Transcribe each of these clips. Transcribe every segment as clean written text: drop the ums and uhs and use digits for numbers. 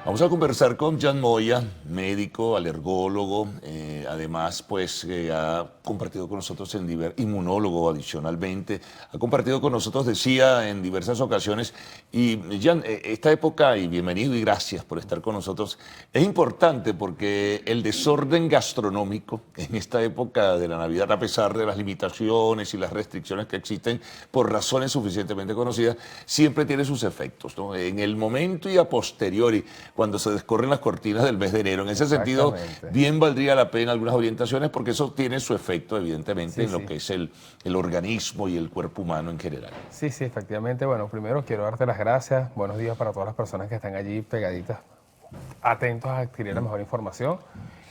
Vamos a conversar con Jan Moya, médico, alergólogo, además pues ha compartido con nosotros inmunólogo adicionalmente, ha compartido con nosotros, decía, en diversas ocasiones. Y Jan, esta época, y bienvenido y gracias por estar con nosotros, es importante porque el desorden gastronómico en esta época de la Navidad, a pesar de las limitaciones y las restricciones que existen por razones suficientemente conocidas, siempre tiene sus efectos, ¿no? En el momento y a posteriori, cuando se descorren las cortinas del mes de enero. En ese sentido, bien valdría la pena algunas orientaciones porque eso tiene su efecto, evidentemente, en lo que es el organismo y el cuerpo humano en general. Sí, sí, efectivamente. Bueno, primero quiero darte las gracias. Buenos días para todas las personas que están allí pegaditas, atentos a adquirir la mejor información.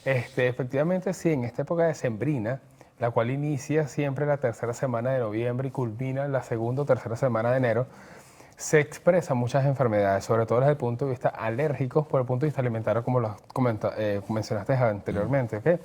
Efectivamente, sí, en esta época decembrina, la cual inicia siempre la tercera semana de noviembre y culmina la segunda o tercera semana de enero, se expresan muchas enfermedades, sobre todo desde el punto de vista alérgico, por el punto de vista alimentario, como lo mencionaste anteriormente. ¿Okay?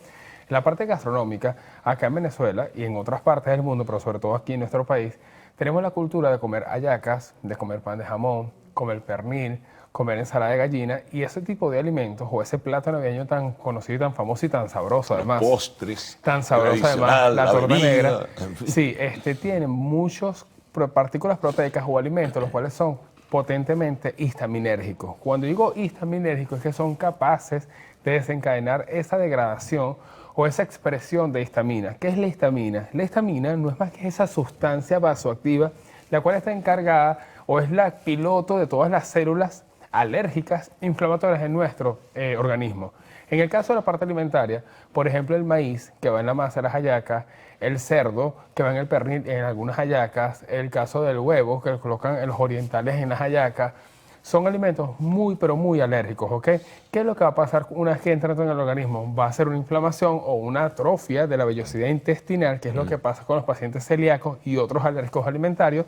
La parte gastronómica, acá en Venezuela y en otras partes del mundo, pero sobre todo aquí en nuestro país, tenemos la cultura de comer hallacas, de comer pan de jamón, comer pernil, comer ensalada de gallina, y ese tipo de alimentos o ese plato navideño tan conocido y tan famoso y tan sabroso además. Los postres. Tan sabroso además, la torta negra. En fin. Sí, tiene muchos partículas proteicas o alimentos, los cuales son potentemente histaminérgicos. Cuando digo histaminérgicos es que son capaces de desencadenar esa degradación o esa expresión de histamina. ¿Qué es la histamina? La histamina no es más que esa sustancia vasoactiva, la cual está encargada o es la piloto de todas las células alérgicas inflamatorias en nuestro organismo. En el caso de la parte alimentaria, por ejemplo, el maíz, que va en la masa de las hallacas, el cerdo, que va en el pernil en algunas hallacas, el caso del huevo, que lo colocan en los orientales en las hallacas, son alimentos muy, pero muy alérgicos, ¿ok? ¿Qué es lo que va a pasar una vez que entra en el organismo? Va a ser una inflamación o una atrofia de la vellosidad intestinal, que es lo que pasa con los pacientes celíacos y otros alérgicos alimentarios,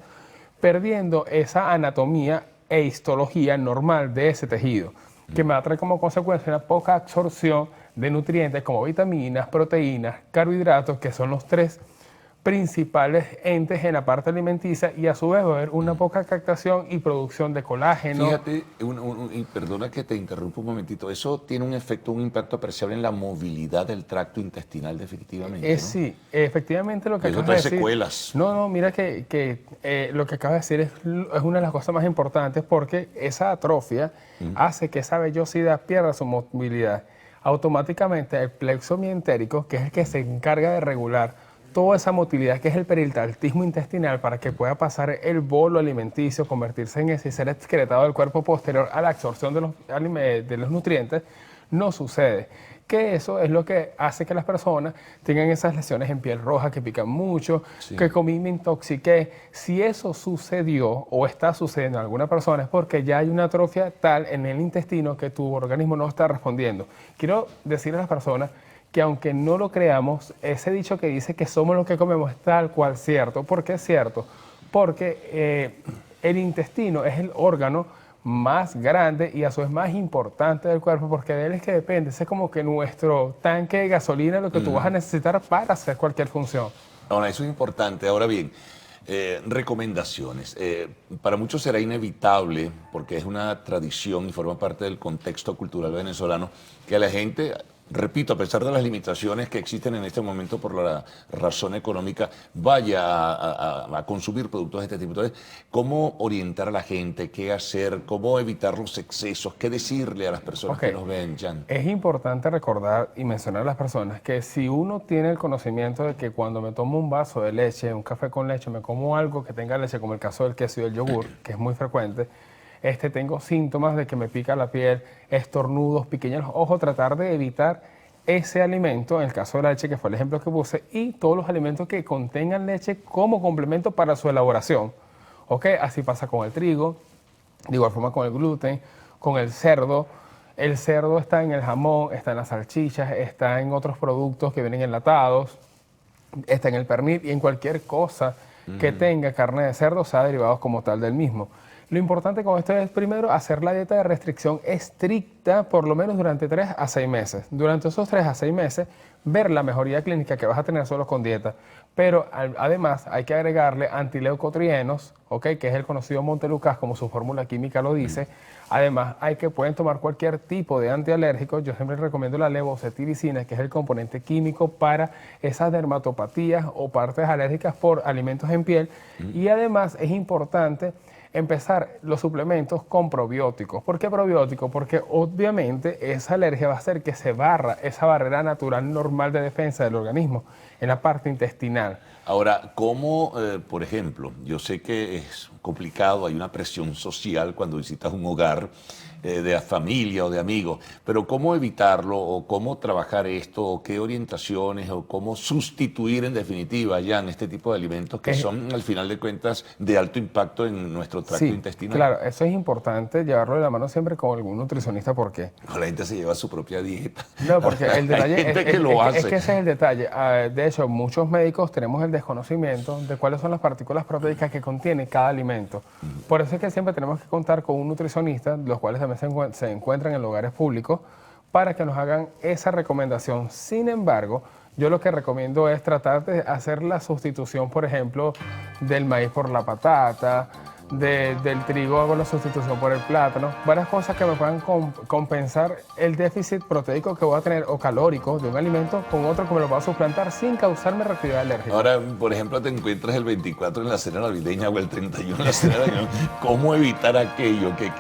perdiendo esa anatomía e histología normal de ese tejido, que me va a traer como consecuencia una poca absorción de nutrientes como vitaminas, proteínas, carbohidratos, que son los tres principales entes en la parte alimenticia, y a su vez va a haber una poca captación y producción de colágeno. Fíjate, y perdona que te interrumpa un momentito, eso tiene un efecto, un impacto apreciable en la movilidad del tracto intestinal definitivamente, ¿no? Sí, efectivamente lo que eso acabas de trae decir. Secuelas. No, mira que lo que acabas de decir es una de las cosas más importantes, porque esa atrofia hace que esa vellosidad pierda su movilidad. Automáticamente el plexo mientérico, que es el que se encarga de regular toda esa motilidad, que es el peristaltismo intestinal, para que pueda pasar el bolo alimenticio, convertirse en ese y ser excretado del cuerpo posterior a la absorción de los nutrientes, no sucede. Que eso es lo que hace que las personas tengan esas lesiones en piel roja, que pican mucho, que comí, me intoxiqué. Si eso sucedió o está sucediendo en alguna persona, es porque ya hay una atrofia tal en el intestino que tu organismo no está respondiendo. Quiero decirle a las personas que, aunque no lo creamos, ese dicho que dice que somos lo que comemos es tal cual cierto. ¿Por qué es cierto? Porque el intestino es el órgano más grande y a su vez más importante del cuerpo, porque de él es que depende. Ese es como que nuestro tanque de gasolina, lo que tú vas a necesitar para hacer cualquier función. Ahora, eso es importante. Ahora bien, recomendaciones. Para muchos será inevitable, porque es una tradición y forma parte del contexto cultural venezolano, que la gente, repito, a pesar de las limitaciones que existen en este momento por la razón económica, vaya a consumir productos de este tipo. Entonces, ¿cómo orientar a la gente? ¿Qué hacer? ¿Cómo evitar los excesos? ¿Qué decirle a las personas que nos ven, Jan? Es importante recordar y mencionar a las personas que si uno tiene el conocimiento de que cuando me tomo un vaso de leche, un café con leche, me como algo que tenga leche, como el caso del queso y el yogur, que es muy frecuente, tengo síntomas de que me pica la piel, estornudos, piqueños en los ojos, tratar de evitar ese alimento, en el caso de la leche, que fue el ejemplo que puse, y todos los alimentos que contengan leche como complemento para su elaboración. ¿Ok? Así pasa con el trigo, de igual forma con el gluten, con el cerdo. El cerdo está en el jamón, está en las salchichas, está en otros productos que vienen enlatados, está en el pernil y en cualquier cosa que tenga carne de cerdo, sea derivados como tal del mismo. Lo importante con esto es, primero, hacer la dieta de restricción estricta, por lo menos durante 3 a 6 meses. Durante esos 3 a 6 meses, ver la mejoría clínica que vas a tener solo con dieta. Pero además hay que agregarle antileucotrienos, ¿ok? Que es el conocido Montelukast, como su fórmula química lo dice. Además, pueden tomar cualquier tipo de antialérgico. Yo siempre recomiendo la levocetiricina, que es el componente químico para esas dermatopatías o partes alérgicas por alimentos en piel. Y además es importante empezar los suplementos con probióticos. ¿Por qué probióticos? Porque obviamente esa alergia va a hacer que se barra esa barrera natural normal de defensa del organismo en la parte intestinal. Ahora, ¿cómo, por ejemplo, yo sé que es complicado, hay una presión social cuando visitas un hogar de familia o de amigos, pero ¿cómo evitarlo o cómo trabajar esto o qué orientaciones o cómo sustituir en definitiva ya en este tipo de alimentos que son al final de cuentas de alto impacto en nuestro tracto intestinal? Claro, eso es importante llevarlo de la mano siempre con algún nutricionista. ¿Por qué? La gente se lleva su propia dieta. No, porque el detalle hay gente que lo hace. Es que ese es el detalle. De hecho, muchos médicos tenemos el desconocimiento de cuáles son las partículas proteicas que contiene cada alimento. Por eso es que siempre tenemos que contar con un nutricionista, los cuales también se encuentran en lugares públicos, para que nos hagan esa recomendación. Sin embargo, yo lo que recomiendo es tratar de hacer la sustitución, por ejemplo, del maíz por la patata, del trigo hago la sustitución por el plátano, varias cosas que me puedan compensar el déficit proteico que voy a tener o calórico de un alimento con otro que me lo va a suplantar sin causarme reactividad alérgica. Ahora, por ejemplo, te encuentras el 24 en la cena navideña o el 31 en la cena navideña. ¿Cómo evitar aquello que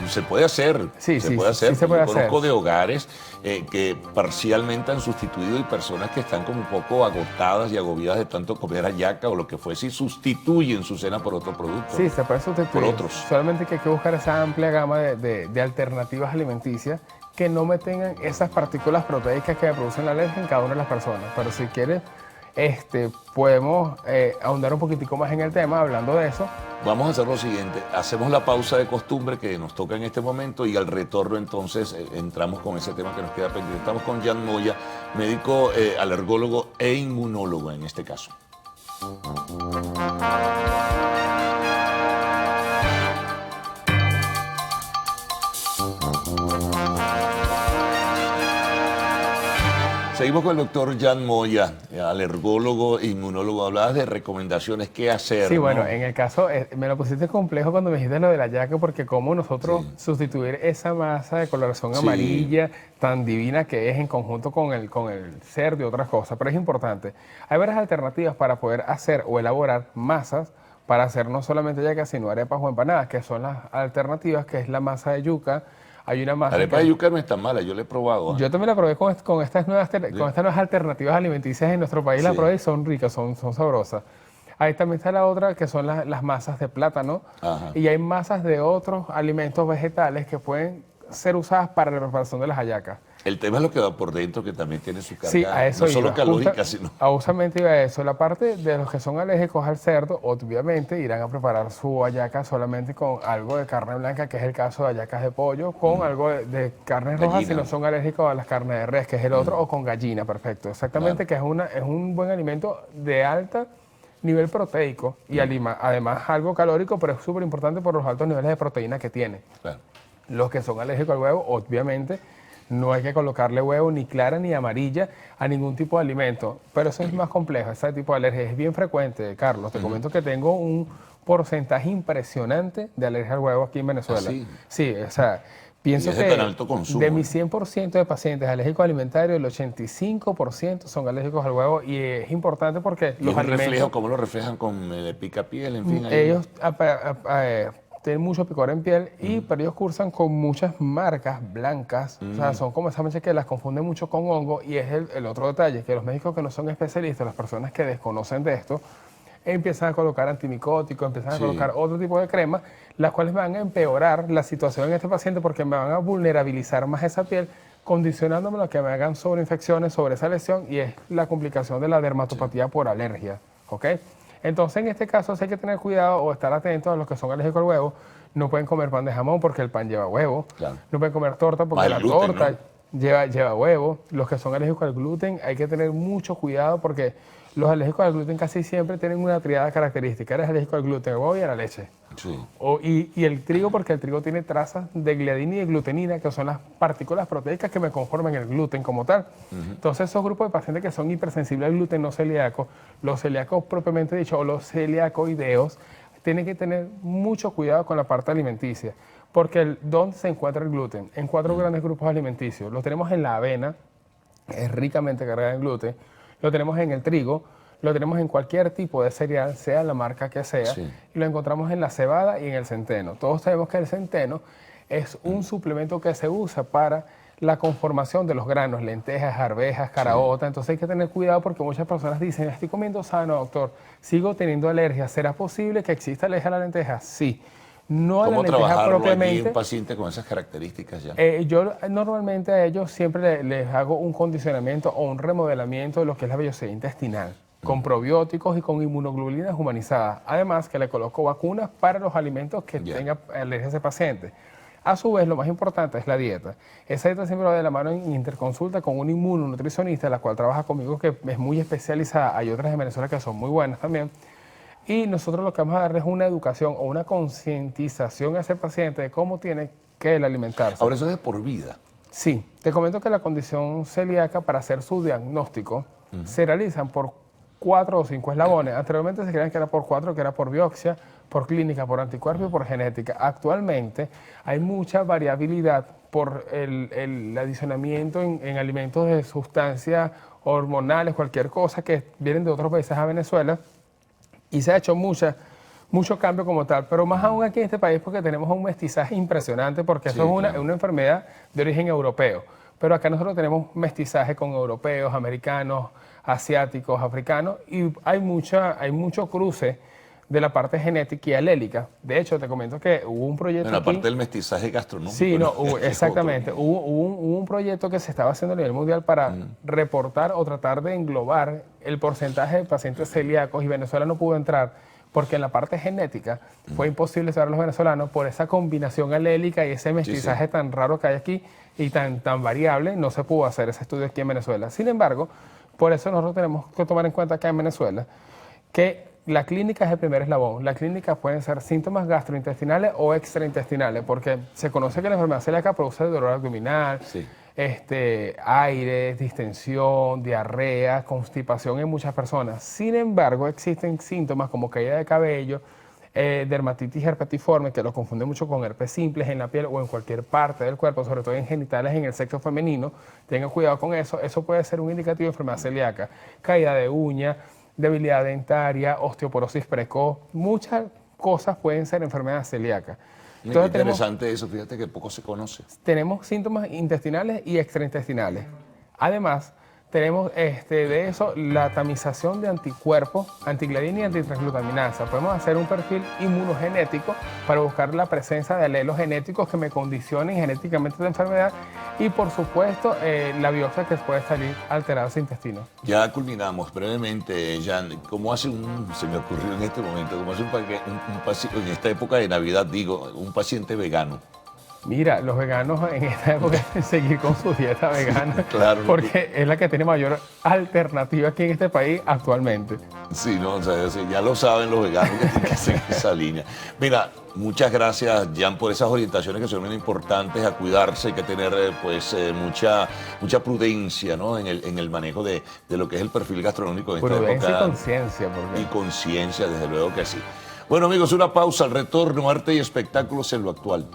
se puede hacer? Sí, se puede hacer. Sí se puede hacer. Conozco de hogares que parcialmente han sustituido y personas que están como un poco agotadas y agobiadas de tanto comer hallaca o lo que fuese y sustituyen su cena por otro producto. Sí, se puede sustituir. Por otros. Solamente que hay que buscar esa amplia gama de alternativas alimenticias que no me tengan esas partículas proteicas que me producen la alergia en cada una de las personas. Pero si quieres, podemos ahondar un poquitico más en el tema hablando de eso. Vamos a hacer lo siguiente, hacemos la pausa de costumbre que nos toca en este momento y al retorno entonces entramos con ese tema que nos queda pendiente. Estamos con Jan Moya, médico alergólogo e inmunólogo en este caso. Seguimos con el doctor Jan Moya, alergólogo e inmunólogo. Hablabas de recomendaciones, qué hacer. Sí, bueno, ¿no? en el caso, me lo pusiste complejo cuando me dijiste lo de la yaca, porque cómo nosotros sustituir esa masa de coloración amarilla tan divina que es en conjunto con el cerdo y otras cosas. Pero es importante. Hay varias alternativas para poder hacer o elaborar masas para hacer no solamente yaca, sino arepas o empanadas, que son las alternativas, que es la masa de yuca. Hay una masa. La arepa de yuca no es tan mala, yo la he probado. Yo también la probé con estas nuevas alternativas alimenticias en nuestro país, la probé y son ricas, son sabrosas. Ahí también está la otra, que son las masas de plátano. Ajá. Y hay masas de otros alimentos vegetales que pueden ser usadas para la preparación de las hallacas. El tema es lo que va por dentro, que también tiene su carga, Sí, a eso no solo iba. calórica, sino... Justamente iba a eso. La parte de los que son alérgicos al cerdo, obviamente irán a preparar su hallaca solamente con algo de carne blanca, que es el caso de hallacas de pollo, con algo de carne roja, si no son alérgicos a las carnes de res, que es el otro, o con gallina, perfecto. Exactamente, que es un buen alimento de alta nivel proteico y además algo calórico, pero es súper importante por los altos niveles de proteína que tiene. Claro. Los que son alérgicos al huevo, obviamente, no hay que colocarle huevo ni clara ni amarilla a ningún tipo de alimento. Pero eso es más complejo, ese tipo de alergia es bien frecuente, Carlos. Te comento que tengo un porcentaje impresionante de alergia al huevo aquí en Venezuela. ¿Ah, sí? Sí, o sea, pienso Y es de que tan alto consumo, de mis 100% de pacientes alérgicos alimentarios, el 85% son alérgicos al huevo y es importante porque ¿Y los alimentos... reflejo, cómo lo reflejan con picapiel, en fin? Ellos tienen mucho picor en piel, pero ellos cursan con muchas marcas blancas. O sea, son como esas manchas que las confunden mucho con hongo. Y es el otro detalle, que los médicos que no son especialistas, las personas que desconocen de esto, empiezan a colocar antimicóticos, empiezan a colocar otro tipo de cremas, las cuales van a empeorar la situación en este paciente porque me van a vulnerabilizar más esa piel, condicionándome a que me hagan sobreinfecciones sobre esa lesión, y es la complicación de la dermatopatía por alergia. ¿Ok? Entonces, en este caso, sí hay que tener cuidado o estar atentos a los que son alérgicos al huevo. No pueden comer pan de jamón porque el pan lleva huevo. Claro. No pueden comer torta porque Más la el gluten, torta ¿no? lleva huevo. Los que son alérgicos al gluten, hay que tener mucho cuidado porque los alérgicos al gluten casi siempre tienen una triada característica. Eres alérgico al gluten, al huevo y a la leche. Sí. Y el trigo, porque el trigo tiene trazas de gliadina y de glutenina, que son las partículas proteicas que me conforman el gluten como tal. Entonces, esos grupos de pacientes que son hipersensibles al gluten no celíacos, los celíacos propiamente dicho, o los celiacoideos, tienen que tener mucho cuidado con la parte alimenticia. Porque ¿dónde se encuentra el gluten? En 4 grandes grupos alimenticios. Lo tenemos en la avena, es ricamente cargada en gluten. Lo tenemos en el trigo, lo tenemos en cualquier tipo de cereal, sea la marca que sea, Sí. y lo encontramos en la cebada y en el centeno. Todos sabemos que el centeno es un suplemento que se usa para la conformación de los granos, lentejas, arvejas, caraotas. Entonces hay que tener cuidado porque muchas personas dicen, estoy comiendo sano, doctor, sigo teniendo alergia. ¿Será posible que exista alergia a la lenteja? Sí. No a la ¿Cómo lenteja trabajarlo allí propiamente. un paciente con esas características ya? Yo normalmente a ellos siempre les hago un condicionamiento o un remodelamiento de lo que es la vellosidad intestinal, con probióticos y con inmunoglobulinas humanizadas. Además que le coloco vacunas para los alimentos que tenga alergia a ese paciente. A su vez, lo más importante es la dieta. Esa dieta siempre va de la mano en interconsulta con un inmunonutricionista, la cual trabaja conmigo, que es muy especializada. Hay otras en Venezuela que son muy buenas también. Y nosotros lo que vamos a darles es una educación o una concientización a ese paciente de cómo tiene que él alimentarse. Ahora, eso es de por vida. Sí, te comento que la condición celíaca, para hacer su diagnóstico, se realizan por 4 o 5 eslabones. Anteriormente se creían que era por 4, que era por biopsia, por clínica, por anticuerpos y por genética. Actualmente hay mucha variabilidad por el adicionamiento en alimentos de sustancias hormonales, cualquier cosa que vienen de otros países a Venezuela. Y se ha hecho mucho cambio como tal, pero más aún aquí en este país porque tenemos un mestizaje impresionante, porque eso es una enfermedad de origen europeo. Pero acá nosotros tenemos mestizaje con europeos, americanos, asiáticos, africanos, y hay mucho cruce de la parte genética y alélica. De hecho, te comento que hubo un proyecto En la aquí, parte del mestizaje gastronómico. sí, ¿no? exactamente. Hubo un proyecto que se estaba haciendo a nivel mundial para reportar o tratar de englobar el porcentaje de pacientes celíacos, y Venezuela no pudo entrar porque en la parte genética fue imposible saber a los venezolanos por esa combinación alélica y ese mestizaje tan raro que hay aquí y tan variable. No se pudo hacer ese estudio aquí en Venezuela. Sin embargo, por eso nosotros tenemos que tomar en cuenta acá en Venezuela que la clínica es el primer eslabón. La clínica pueden ser síntomas gastrointestinales o extraintestinales, porque se conoce que la enfermedad celíaca produce dolor abdominal, aire, distensión, diarrea, constipación en muchas personas. Sin embargo, existen síntomas como caída de cabello, dermatitis herpetiforme, que lo confunde mucho con herpes simples en la piel o en cualquier parte del cuerpo, sobre todo en genitales en el sexo femenino. Tengan cuidado con eso. Eso puede ser un indicativo de enfermedad celíaca. Caída de uña, debilidad dentaria, osteoporosis precoz, muchas cosas pueden ser enfermedades celíacas. Entonces, interesante eso, fíjate que poco se conoce. Tenemos síntomas intestinales y extraintestinales. Además, tenemos de eso la tamización de anticuerpos, antigliadina y antitransglutaminasa. Podemos hacer un perfil inmunogenético para buscar la presencia de alelos genéticos que me condicionen genéticamente la enfermedad y, por supuesto, la biopsia que puede salir alterado ese intestino. Ya culminamos brevemente, Jan. ¿Cómo hace se me ocurrió en este momento, cómo hace un paciente, en esta época de Navidad, digo, un paciente vegano? Mira, los veganos en esta época deben seguir con su dieta vegana, Claro, porque es la que tiene mayor alternativa aquí en este país actualmente. Sí, no, o sea, ya lo saben los veganos que tienen que seguir esa línea. Mira, muchas gracias, Jan, por esas orientaciones que son muy importantes, a cuidarse. Hay que tener mucha prudencia, ¿no?, en el manejo de lo que es el perfil gastronómico en esta Prudencia época. y conciencia. Y conciencia, desde luego que sí. Bueno, amigos, una pausa. Al retorno, arte y espectáculos en lo actual.